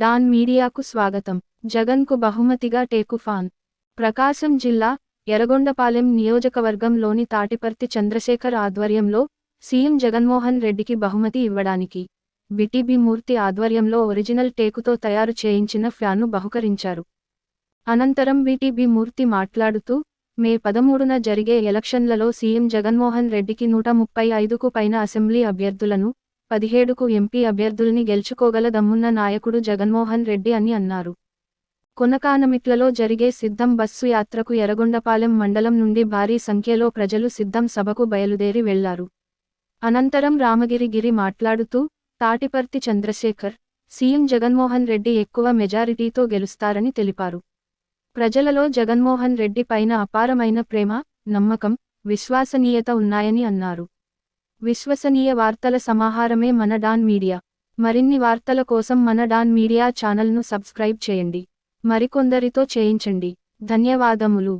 Don మీడియాకు స్వాగతం. జగన్కు బహుమతిగా టేకు ఫాన్. ప్రకాశం జిల్లా ఎర్రగొండపాలెం నియోజకవర్గంలోని తాటిపర్తి చంద్రశేఖర్ ఆధ్వర్యంలో సీఎం జగన్మోహన్ రెడ్డికి బహుమతి ఇవ్వడానికి బిటిబి మూర్తి ఆధ్వర్యంలో ఒరిజినల్ టేకుతో తయారు చేయించిన ఫ్యాన్ను బహుకరించారు. అనంతరం బిటిబి మూర్తి మాట్లాడుతూ, మే 13న జరిగే ఎలక్షన్లలో సీఎం జగన్మోహన్ రెడ్డికి 135కు పైన అసెంబ్లీ అభ్యర్థులను, 17కు ఎంపీ అభ్యర్థుల్ని గెలుచుకోగల దమ్మున్న నాయకుడు జగన్మోహన్ రెడ్డి అని అన్నారు. కొనకానమిట్లలో జరిగే సిద్ధం బస్సు యాత్రకు ఎర్రగొండపాలెం మండలం నుండి భారీ సంఖ్యలో ప్రజలు సిద్ధం సభకు బయలుదేరి వెళ్లారు. అనంతరం రామగిరి మాట్లాడుతూ, తాటిపర్తి చంద్రశేఖర్, సీఎం జగన్మోహన్ రెడ్డి ఎక్కువ మెజారిటీతో గెలుస్తారని తెలిపారు. ప్రజలలో జగన్మోహన్ రెడ్డి పైన అపారమైన ప్రేమ, నమ్మకం, విశ్వసనీయత ఉన్నాయని అన్నారు. విశ్వసనీయ వార్తల సమాహారమే మన డాన్ మీడియా. మరిన్ని వార్తల కోసం మన డాన్ మీడియా ఛానల్ను సబ్స్క్రైబ్ చేయండి. మరికొందరితో చేయించండి. ధన్యవాదములు.